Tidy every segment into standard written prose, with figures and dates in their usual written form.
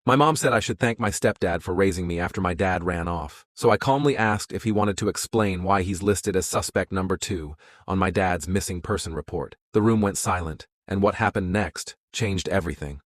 My mom said I should thank my stepdad for raising me after my dad ran off, so I calmly asked if he wanted to explain why he's listed as suspect number 2 on my dad's missing person report. The room went silent, and what happened next changed everything.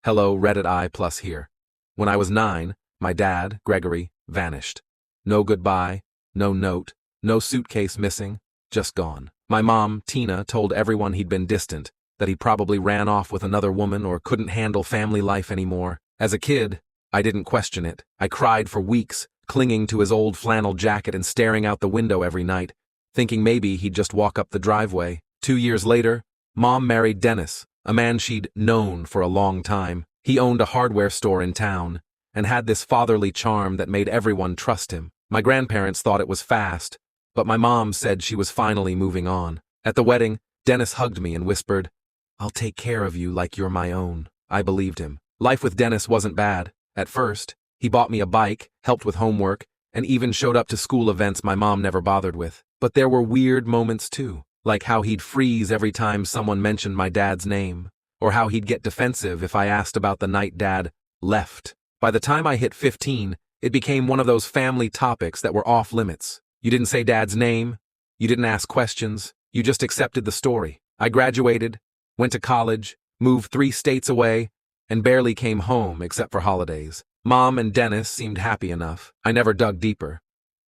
Hello, Reddit I plus here. When I was 9, my dad, Gregory, vanished. No goodbye, no note, no suitcase missing, just gone. My mom, Tina, told everyone he'd been distant, that he probably ran off with another woman or couldn't handle family life anymore. As a kid, I didn't question it. I cried for weeks, clinging to his old flannel jacket and staring out the window every night, thinking maybe he'd just walk up the driveway. 2 years later, Mom married Dennis, a man she'd known for a long time. He owned a hardware store in town and had this fatherly charm that made everyone trust him. My grandparents thought it was fast, but my mom said she was finally moving on. At the wedding, Dennis hugged me and whispered, "I'll take care of you like you're my own." I believed him. Life with Dennis wasn't bad. At first, he bought me a bike, helped with homework, and even showed up to school events my mom never bothered with. But there were weird moments too, like how he'd freeze every time someone mentioned my dad's name, or how he'd get defensive if I asked about the night Dad left. By the time I hit 15, it became one of those family topics that were off limits. You didn't say Dad's name, you didn't ask questions, you just accepted the story. I graduated, went to college, moved 3 states away, and barely came home except for holidays. Mom and Dennis seemed happy enough. I never dug deeper.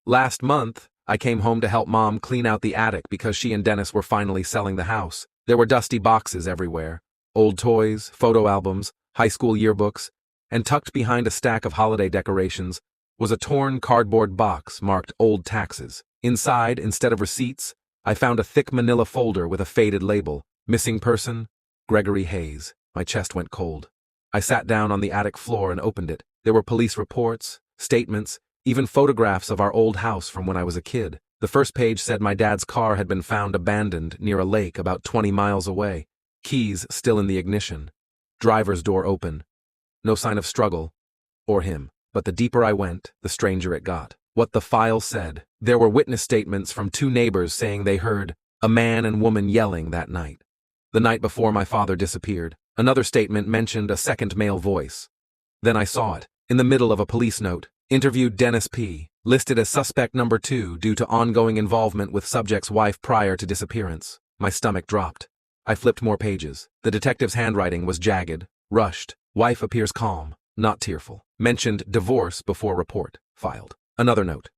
Last month, I came home to help Mom clean out the attic because she and Dennis were finally selling the house. There were dusty boxes everywhere. Old toys, photo albums, high school yearbooks, and tucked behind a stack of holiday decorations was a torn cardboard box marked Old Taxes. Inside, instead of receipts, I found a thick manila folder with a faded label. Missing person, Gregory Hayes. My chest went cold. I sat down on the attic floor and opened it. There were police reports, statements, even photographs of our old house from when I was a kid. The first page said my dad's car had been found abandoned near a lake about 20 miles away. Keys still in the ignition. Driver's door open. No sign of struggle, or him. But the deeper I went, the stranger it got. What the file said. There were witness statements from 2 neighbors saying they heard a man and woman yelling that night. The night before my father disappeared. Another statement mentioned a second male voice. Then I saw it, in the middle of a police note. Interviewed Dennis P., listed as suspect number 2 due to ongoing involvement with subject's wife prior to disappearance. My stomach dropped. I flipped more pages. The detective's handwriting was jagged, rushed. Wife appears calm, not tearful. Mentioned divorce before report. Filed. Another note.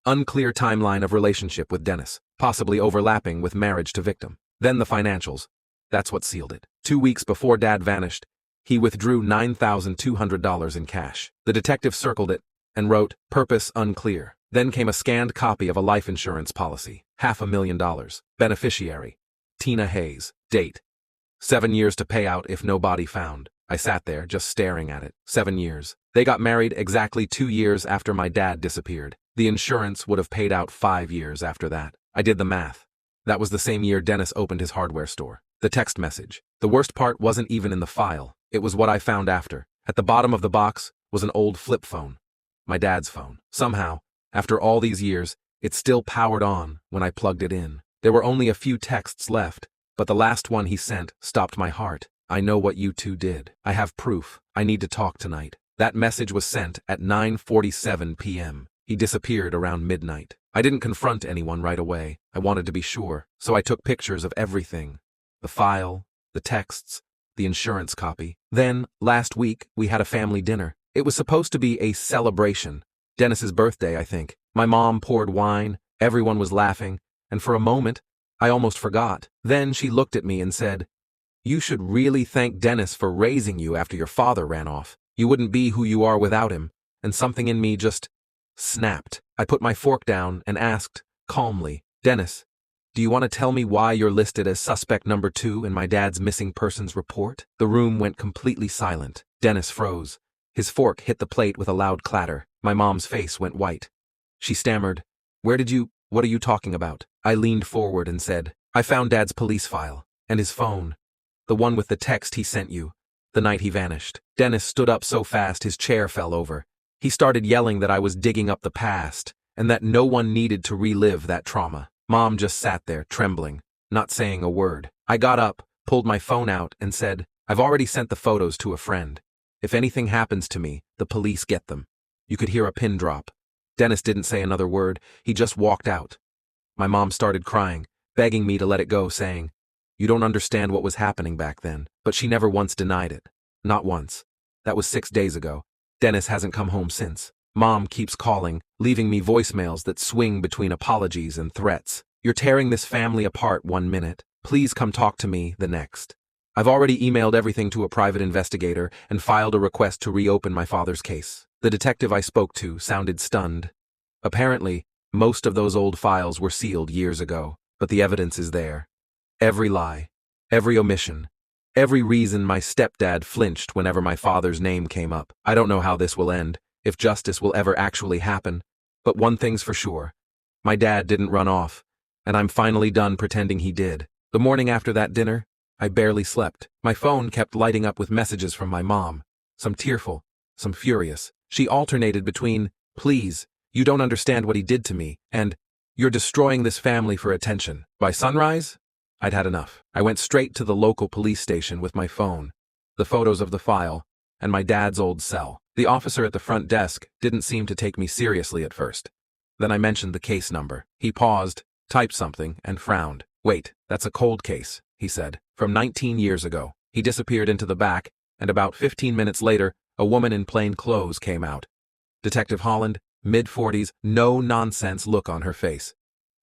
Unclear timeline of relationship with Dennis, possibly overlapping with marriage to victim. Then the financials. That's what sealed it. 2 weeks before Dad vanished, he withdrew $9,200 in cash. The detective circled it and wrote, "Purpose unclear." Then came a scanned copy of a life insurance policy. $500,000. Beneficiary. Tina Hayes. Date. 7 years to pay out if no body found. I sat there, just staring at it. 7 years. They got married exactly 2 years after my dad disappeared. The insurance would have paid out 5 years after that. I did the math. That was the same year Dennis opened his hardware store. The text message. The worst part wasn't even in the file. It was what I found after. At the bottom of the box was an old flip phone. My dad's phone. Somehow, after all these years, it still powered on when I plugged it in. There were only a few texts left, but the last one he sent stopped my heart. "I know what you two did. I have proof. I need to talk tonight." That message was sent at 9:47 p.m. He disappeared around midnight. I didn't confront anyone right away. I wanted to be sure, so I took pictures of everything. The file, the texts, the insurance copy. Then, last week, we had a family dinner. It was supposed to be a celebration. Dennis's birthday, I think. My mom poured wine, everyone was laughing, and for a moment, I almost forgot. Then she looked at me and said, "You should really thank Dennis for raising you after your father ran off. You wouldn't be who you are without him." And something in me just snapped. I put my fork down and asked, calmly, "Dennis, do you want to tell me why you're listed as suspect number 2 in my dad's missing persons report?" The room went completely silent. Dennis froze. His fork hit the plate with a loud clatter. My mom's face went white. She stammered, what are you talking about?" I leaned forward and said, "I found Dad's police file, and his phone. The one with the text he sent you, the night he vanished." Dennis stood up so fast his chair fell over. He started yelling that I was digging up the past, and that no one needed to relive that trauma. Mom just sat there, trembling, not saying a word. I got up, pulled my phone out, and said, "I've already sent the photos to a friend. If anything happens to me, the police get them. You could hear a pin drop. Dennis didn't say another word, he just walked out. My mom started crying, begging me to let it go, saying, "You don't understand what was happening back then," but she never once denied it. Not once. That was 6 days ago. Dennis hasn't come home since. Mom keeps calling, leaving me voicemails that swing between apologies and threats. "You're tearing this family apart 1 minute. Please come talk to me the next." I've already emailed everything to a private investigator and filed a request to reopen my father's case. The detective I spoke to sounded stunned. Apparently, most of those old files were sealed years ago, but the evidence is there. Every lie, every omission, every reason my stepdad flinched whenever my father's name came up. I don't know how this will end, if justice will ever actually happen, but one thing's for sure. My dad didn't run off, and I'm finally done pretending he did. The morning after that dinner, I barely slept. My phone kept lighting up with messages from my mom, some tearful, some furious. She alternated between, "Please, you don't understand what he did to me," and, "You're destroying this family for attention." By sunrise, I'd had enough. I went straight to the local police station with my phone, the photos of the file, and my dad's old cell. The officer at the front desk didn't seem to take me seriously at first. Then I mentioned the case number. He paused, typed something, and frowned. "Wait, that's a cold case," he said, "from 19 years ago." He disappeared into the back, and about 15 minutes later, a woman in plain clothes came out. Detective Holland, mid-40s, no-nonsense look on her face.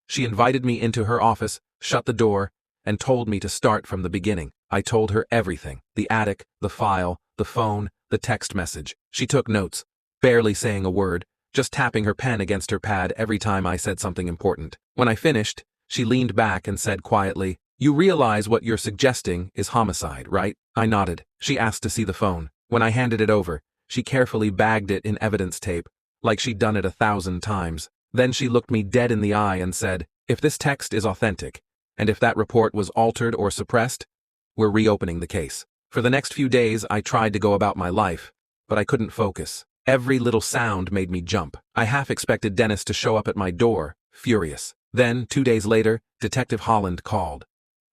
She invited me into her office, shut the door, and told me to start from the beginning. I told her everything: the attic, the file, the phone, the text message. She took notes, barely saying a word, just tapping her pen against her pad every time I said something important. When I finished, she leaned back and said quietly, "You realize what you're suggesting is homicide, right?" I nodded. She asked to see the phone. When I handed it over, she carefully bagged it in evidence tape, like she'd done it 1,000 times. Then she looked me dead in the eye and said, "If this text is authentic, and if that report was altered or suppressed, we're reopening the case." For the next few days, I tried to go about my life, but I couldn't focus. Every little sound made me jump. I half expected Dennis to show up at my door, furious. Then, 2 days later, Detective Holland called.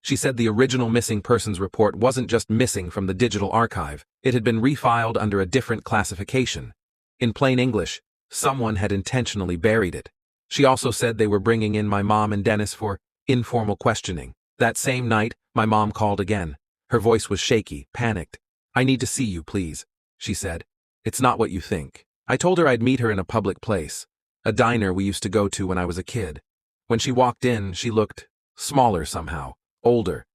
She said the original missing persons report wasn't just missing from the digital archive, it had been refiled under a different classification. In plain English, someone had intentionally buried it. She also said they were bringing in my mom and Dennis for informal questioning. That same night, my mom called again. Her voice was shaky, panicked. "I need to see you, please," she said. "It's not what you think." I told her I'd meet her in a public place, a diner we used to go to when I was a kid. When she walked in, she looked smaller somehow, older,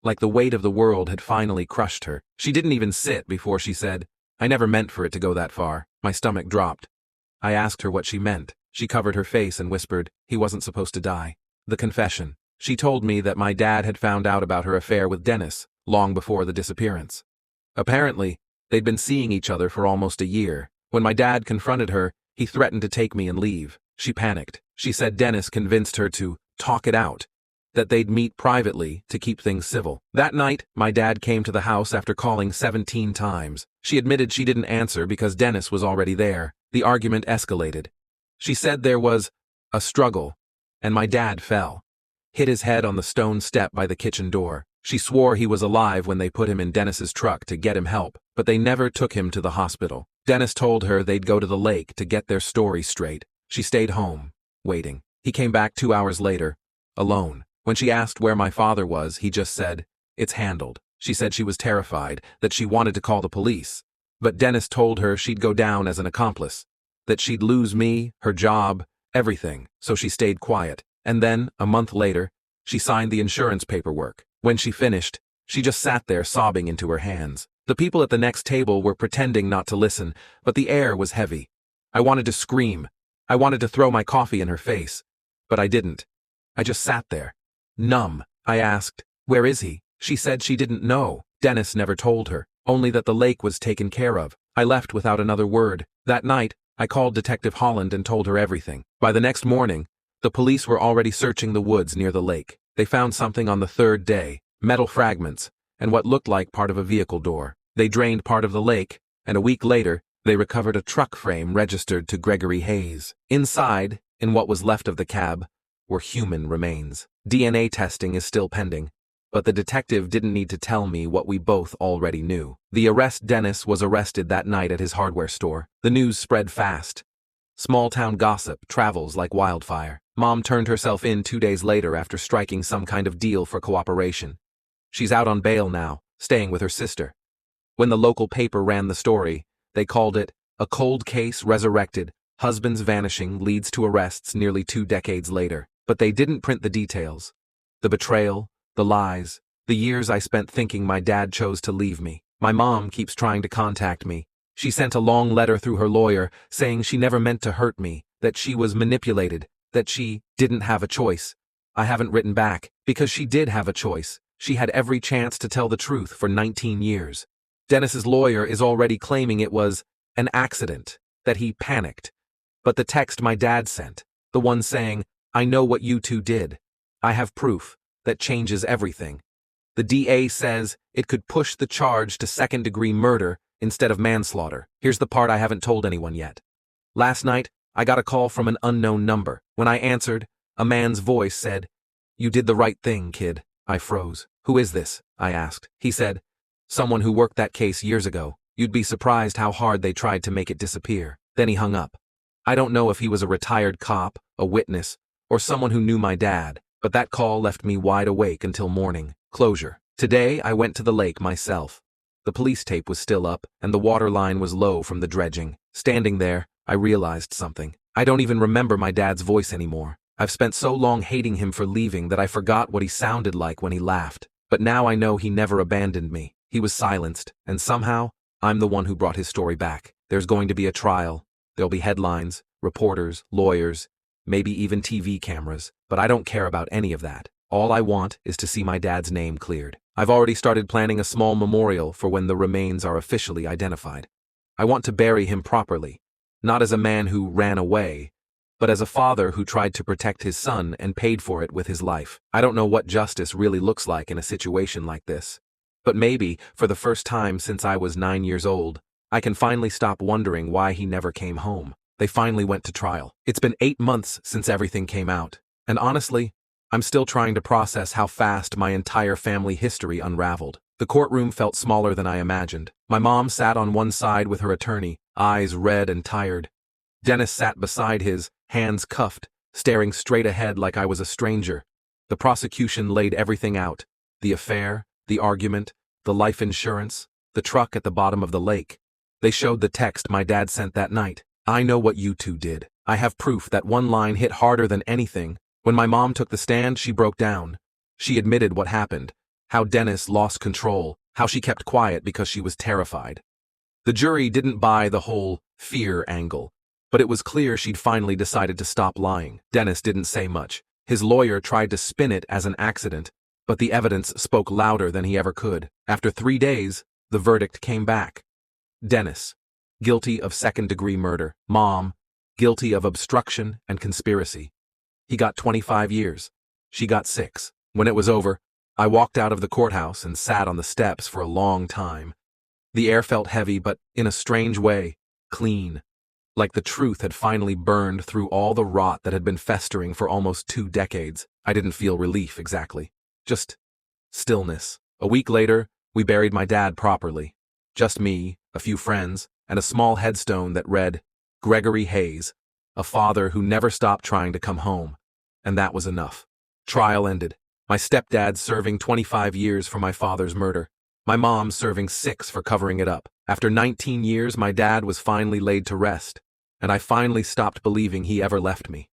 like the weight of the world had finally crushed her. She didn't even sit before she said, "I never meant for it to go that far." My stomach dropped. I asked her what she meant. She covered her face and whispered, "He wasn't supposed to die." The confession. She told me that my dad had found out about her affair with Dennis long before the disappearance. Apparently, they'd been seeing each other for almost a year. When my dad confronted her, he threatened to take me and leave. She panicked. She said Dennis convinced her to talk it out, that they'd meet privately to keep things civil. That night, my dad came to the house after calling 17 times. She admitted she didn't answer because Dennis was already there. The argument escalated. She said there was a struggle, and my dad fell, hit his head on the stone step by the kitchen door. She swore he was alive when they put him in Dennis's truck to get him help, but they never took him to the hospital. Dennis told her they'd go to the lake to get their story straight. She stayed home, waiting. He came back 2 hours later, alone. When she asked where my father was, he just said, "It's handled." She said she was terrified, that she wanted to call the police. But Dennis told her she'd go down as an accomplice, that she'd lose me, her job, everything, so she stayed quiet. And then, a month later, she signed the insurance paperwork. When she finished, she just sat there sobbing into her hands. The people at the next table were pretending not to listen, but the air was heavy. I wanted to scream. I wanted to throw my coffee in her face, but I didn't. I just sat there, numb. I asked, "Where is he?" She said she didn't know. Dennis never told her, only that the lake was taken care of. I left without another word. That night, I called Detective Holland and told her everything. By the next morning, the police were already searching the woods near the lake. They found something on the third day, metal fragments, and what looked like part of a vehicle door. They drained part of the lake, and a week later, they recovered a truck frame registered to Gregory Hayes. Inside, in what was left of the cab, were human remains. DNA testing is still pending, But the detective didn't need to tell me what we both already knew. The arrest: Dennis was arrested that night at his hardware store. The news spread fast. Small-town gossip travels like wildfire. Mom turned herself in 2 days later after striking some kind of deal for cooperation. She's out on bail now, staying with her sister. When the local paper ran the story, they called it, "A cold case resurrected, husband's vanishing leads to arrests nearly 2 decades later." But they didn't print the details. The betrayal, the lies, the years I spent thinking my dad chose to leave me. My mom keeps trying to contact me. She sent a long letter through her lawyer saying she never meant to hurt me, that she was manipulated, that she didn't have a choice. I haven't written back, because she did have a choice. She had every chance to tell the truth for 19 years. Dennis's lawyer is already claiming it was an accident, that he panicked. But the text my dad sent, the one saying, "I know what you two did. I have proof," that changes everything. The DA says it could push the charge to second-degree murder instead of manslaughter. Here's the part I haven't told anyone yet. Last night, I got a call from an unknown number. When I answered, a man's voice said, "You did the right thing, kid." I froze. "Who is this?" I asked. He said, "Someone who worked that case years ago. You'd be surprised how hard they tried to make it disappear." Then he hung up. I don't know if he was a retired cop, a witness, or someone who knew my dad, but that call left me wide awake until morning. Closure. Today, I went to the lake myself. The police tape was still up, and the water line was low from the dredging. Standing there, I realized something. I don't even remember my dad's voice anymore. I've spent so long hating him for leaving that I forgot what he sounded like when he laughed. But now I know he never abandoned me. He was silenced, and somehow, I'm the one who brought his story back. There's going to be a trial. There'll be headlines, reporters, lawyers, maybe even TV cameras, but I don't care about any of that. All I want is to see my dad's name cleared. I've already started planning a small memorial for when the remains are officially identified. I want to bury him properly, not as a man who ran away, but as a father who tried to protect his son and paid for it with his life. I don't know what justice really looks like in a situation like this, but maybe, for the first time since I was 9 years old, I can finally stop wondering why he never came home. They finally went to trial. It's been 8 months since everything came out, and honestly, I'm still trying to process how fast my entire family history unraveled. The courtroom felt smaller than I imagined. My mom sat on one side with her attorney, eyes red and tired. Dennis sat beside his, hands cuffed, staring straight ahead like I was a stranger. The prosecution laid everything out: the affair, the argument, the life insurance, the truck at the bottom of the lake. They showed the text my dad sent that night. "I know what you two did." I have proof that one line hit harder than anything. When my mom took the stand, she broke down. She admitted what happened, how Dennis lost control, how she kept quiet because she was terrified. The jury didn't buy the whole fear angle, but it was clear she'd finally decided to stop lying. Dennis didn't say much. His lawyer tried to spin it as an accident, but the evidence spoke louder than he ever could. After 3 days, the verdict came back. Dennis, guilty of second-degree murder. Mom, guilty of obstruction and conspiracy. He got 25 years. She got 6. When it was over, I walked out of the courthouse and sat on the steps for a long time. The air felt heavy, but in a strange way, clean. Like the truth had finally burned through all the rot that had been festering for almost 2 decades. I didn't feel relief exactly. Just stillness. A week later, we buried my dad properly. Just me, a few friends, and a small headstone that read, "Gregory Hayes, a father who never stopped trying to come home." And that was enough. Trial ended. My stepdad serving 25 years for my father's murder. My mom serving 6 for covering it up. After 19 years, my dad was finally laid to rest, and I finally stopped believing he ever left me.